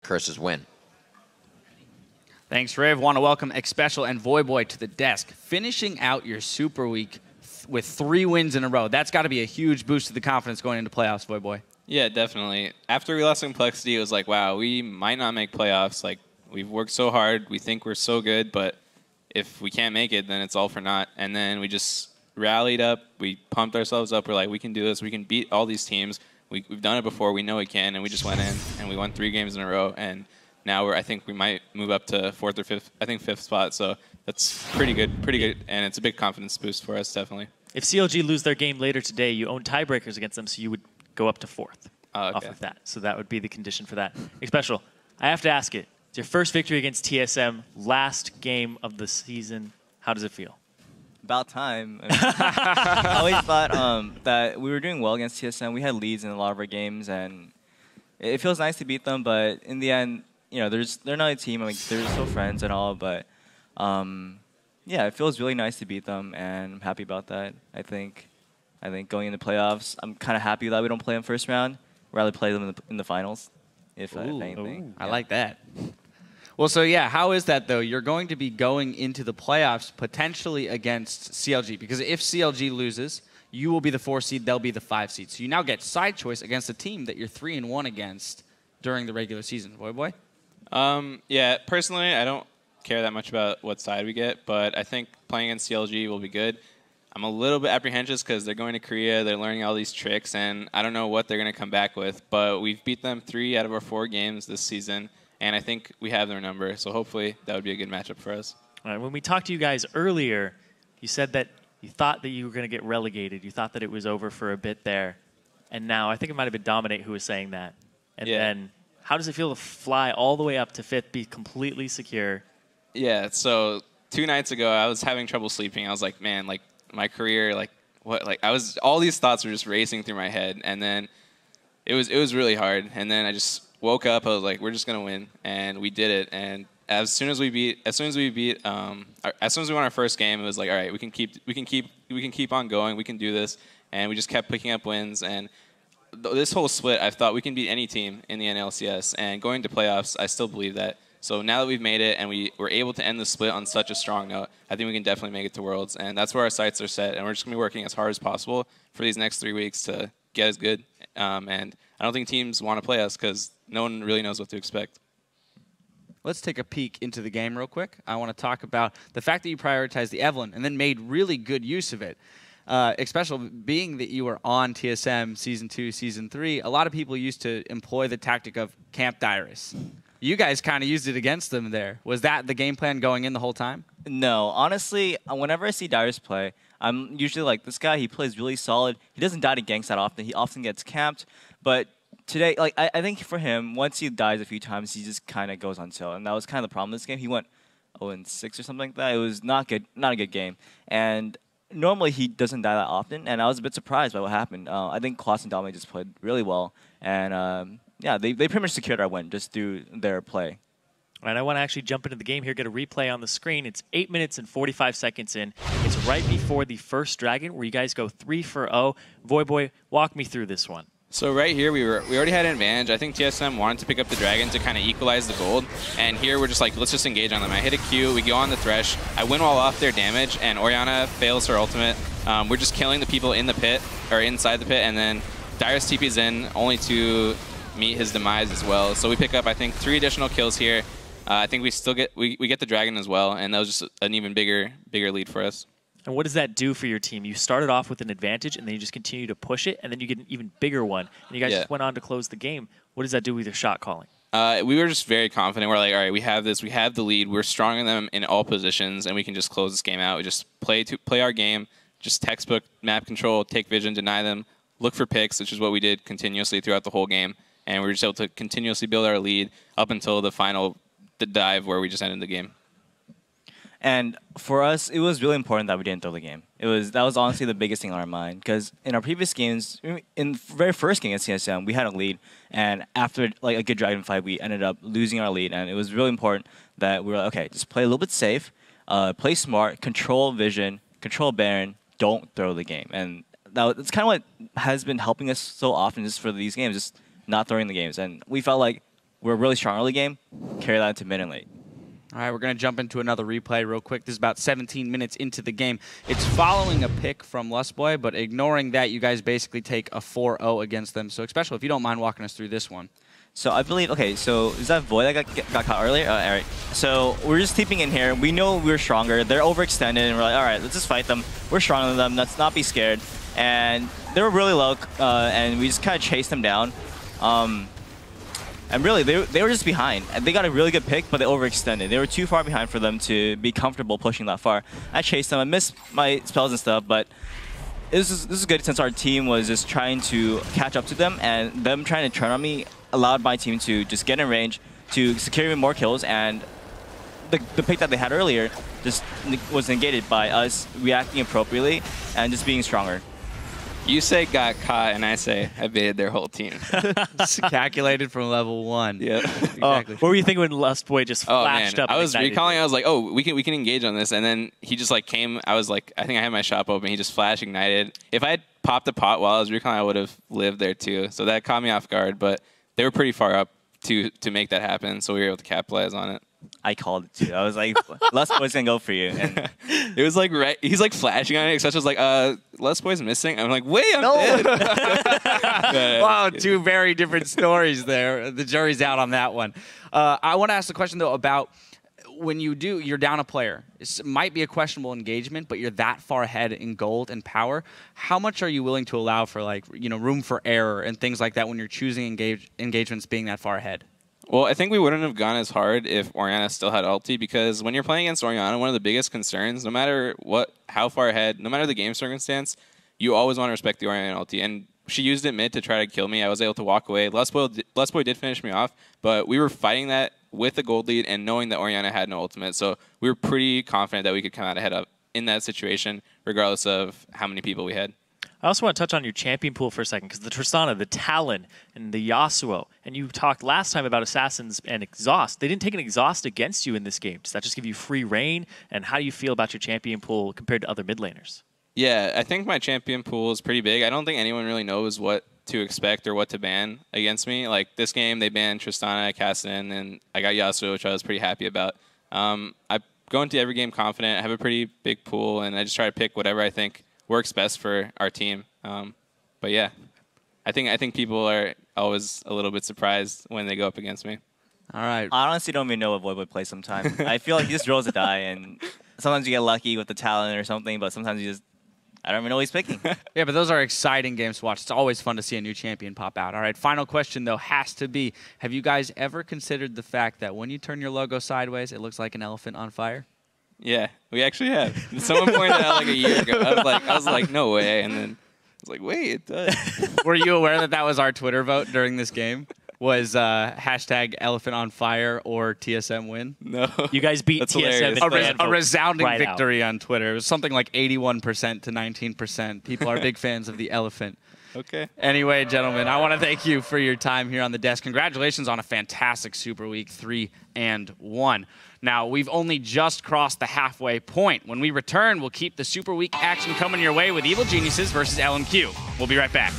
Curses win. Thanks, Riv. Want to welcome EpicSkillshot and Voyboy to the desk. Finishing out your Super Week with 3 wins in a row. That's got to be a huge boost to the confidence going into playoffs, Voyboy. Yeah, definitely. After we lost Complexity, it was like, wow, we might not make playoffs. Like, we've worked so hard. We think we're so good, but if we can't make it, then it's all for naught. And then we just rallied up. We pumped ourselves up. We're like, we can do this. We can beat all these teams. We've done it before. We know we can. And we just went in, and we won 3 games in a row. And now I think we might move up to 4th or 5th, I think 5th spot. So that's pretty good, and it's a big confidence boost for us, definitely. If CLG lose their game later today, you own tiebreakers against them, so you would go up to 4th okay. off of that. So that would be the condition for that. EpicSkillshot, I have to ask it. It's your first victory against TSM, last game of the season. How does it feel? About time. I always thought that we were doing well against TSM. We had leads in a lot of our games, and it feels nice to beat them. But in the end, you know, they're not a team. I mean, they're still friends and all. But yeah, it feels really nice to beat them, and I'm happy about that. I think going into playoffs, I'm kind of happy that we don't play them first round. Rather play them in the finals, if anything. I like that. Well, so yeah, how is that though? You're going to be going into the playoffs potentially against CLG, because if CLG loses, you will be the 4 seed, they'll be the 5 seed. So you now get side choice against a team that you're 3-1 against during the regular season. Voyboy? Yeah, personally, I don't care that much about what side we get, but I think playing against CLG will be good. I'm a little bit apprehensive because they're going to Korea, they're learning all these tricks, and I don't know what they're going to come back with. But we've beat them 3 out of our 4 games this season, and I think we have their number. So hopefully that would be a good matchup for us. All right, when we talked to you guys earlier, you said that you thought that you were going to get relegated. You thought that it was over for a bit there. And now, I think it might have been Dominate who was saying that. And then, how does it feel to fly all the way up to 5th, be completely secure? Yeah, so 2 nights ago, I was having trouble sleeping. I was like, man, like, my career, like, what? Like, all these thoughts were just racing through my head. And then it was really hard. And then I just woke up. I was like, we're just gonna win, and we did it. And as soon as we won our first game, it was like, all right, we can keep on going. We can do this. And we just kept picking up wins. And this whole split, I thought we can beat any team in the LCS. And going to playoffs, I still believe that. So now that we've made it and we were able to end the split on such a strong note, I think we can definitely make it to Worlds. And that's where our sights are set. And we're just going to be working as hard as possible for these next 3 weeks to get as good. And I don't think teams want to play us because no one really knows what to expect. Let's take a peek into the game real quick. I want to talk about the fact that you prioritized the Evelyn and then made really good use of it. Especially being that you were on TSM Season 2, Season 3, a lot of people used to employ the tactic of Camp Dyrus. You guys kind of used it against them there. Was that the game plan going in the whole time? No, honestly, whenever I see Dyrus play, I'm usually like, this guy, he plays really solid. He doesn't die to ganks that often. He often gets camped. But today, like I think for him, once he dies a few times, he just kind of goes on tilt. And that was kind of the problem this game. He went 0-6 or something like that. It was not good, not a good game. And normally he doesn't die that often, and I was a bit surprised by what happened. I think Klaus and Dominate just played really well. And yeah, they pretty much secured our win just through their play. All right, I want to actually jump into the game here, get a replay on the screen. It's 8 minutes and 45 seconds in. It's right before the first Dragon, where you guys go 3-0. Voyboy, walk me through this one. So right here, we already had an advantage. I think TSM wanted to pick up the Dragon to kind of equalize the gold. And here, we're just like, let's just engage on them. I hit a Q, we go on the Thresh. I win while off their damage, and Orianna fails her ultimate. We're just killing the people in the pit, or inside the pit, and then Dyrus TP's in, only to meet his demise as well. So we pick up, I think, 3 additional kills here. I think we still get we get the Dragon as well, and that was just an even bigger lead for us. And what does that do for your team? You started off with an advantage, and then you just continue to push it, and then you get an even bigger one. And you guys just went on to close the game. What does that do with your shot calling? We were just very confident. We're like, all right, we have this. We have the lead. We're stronger than them in all positions, and we can just close this game out. We just play our game, just textbook map control, take vision, deny them, look for picks, which is what we did continuously throughout the whole game. And we were just able to continuously build our lead up until the final dive where we just ended the game. And for us, it was really important that we didn't throw the game. That was honestly the biggest thing on our mind, because in our previous games, in the very first game against TSM, we had a lead, and after like a good Dragon fight, we ended up losing our lead, and it was really important that we were like, okay, just play a little bit safe, play smart, control vision, control Baron, don't throw the game. And that's kind of what has been helping us so often just for these games, just not throwing the games. And we felt like we're really strong early game, carry that into mid and late. All right, we're going to jump into another replay real quick. This is about 17 minutes into the game. It's following a pick from Lustboy, but ignoring that, you guys basically take a 4-0 against them. So, Special, if you don't mind walking us through this one. So I believe, okay, so is that Void that got caught earlier? All right. So we're just teeping in here. We know we're stronger. They're overextended, and we're like, all right, let's just fight them. We're stronger than them. Let's not be scared. And they were really low, and we just kind of chased them down. And really, they were just behind. And they got a really good pick, but they overextended. They were too far behind for them to be comfortable pushing that far. I chased them. I missed my spells and stuff, but this is good since our team was just trying to catch up to them, and them trying to turn on me allowed my team to just get in range, to secure even more kills, and the pick that they had earlier just was negated by us reacting appropriately and just being stronger. You say got caught, and I say I baited their whole team. It's calculated from level 1. Yeah. Exactly. What were you thinking when Lustboy just flashed up? I and was ignited recalling. you? I was like, oh, we can engage on this, and then he just like came. I was like, I think I had my shop open. He just flash ignited. If I had popped a pot while I was recalling, I would have lived there too. So that caught me off guard. But they were pretty far up to make that happen, so we were able to capitalize on it. I called it too. I was like, Lustboy's gonna go for you. And it was like he's like flashing on it. Especially was like, Lustboy's missing. I'm like, wait, I'm dead. Wow, two very different stories there. The jury's out on that one. I want to ask the question though about when you're down a player. It might be a questionable engagement, but you're that far ahead in gold and power. How much are you willing to allow for room for error and things like that when you're choosing engagements being that far ahead? Well, I think we wouldn't have gone as hard if Orianna still had ulti, because when you're playing against Orianna, one of the biggest concerns, no matter how far ahead, no matter the game circumstance, you always want to respect the Orianna ulti. And she used it mid to try to kill me. I was able to walk away. Lustboy did finish me off, but we were fighting that with the gold lead and knowing that Orianna had no ultimate. So we were pretty confident that we could come out ahead in that situation, regardless of how many people we had. I also want to touch on your champion pool for a second, because the Tristana, the Talon, and the Yasuo, and you talked last time about Assassins and Exhaust. They didn't take an Exhaust against you in this game. Does that just give you free reign? And how do you feel about your champion pool compared to other mid laners? Yeah, I think my champion pool is pretty big. I don't think anyone really knows what to expect or what to ban against me. Like this game, they banned Tristana, Cassidy, and I got Yasuo, which I was pretty happy about. I go into every game confident. I have a pretty big pool, and I just try to pick whatever I think works best for our team. But yeah, I think people are always a little bit surprised when they go up against me. All right. I honestly don't even know what Void would play sometimes. I feel like he just rolls a die, and sometimes you get lucky with the talent or something, but sometimes I don't even know what he's picking. Yeah, but those are exciting games to watch. It's always fun to see a new champion pop out. All right, final question, though, has to be, have you guys ever considered the fact that when you turn your logo sideways, it looks like an elephant on fire? Yeah, we actually have. Someone pointed out like a year ago. I was like, no way. And then I was like, wait, it does. Were you aware that that was our Twitter vote during this game? Was hashtag elephant on fire or TSM win? No. You guys beat That's TSM. hilarious. A resounding right victory on Twitter. It was something like 81% to 19%. People are big fans of the elephant. Okay. Anyway, gentlemen, I want to thank you for your time here on the desk. Congratulations on a fantastic Super Week 3 and 1. Now, we've only just crossed the halfway point. When we return, we'll keep the Super Week action coming your way with Evil Geniuses versus LMQ. We'll be right back.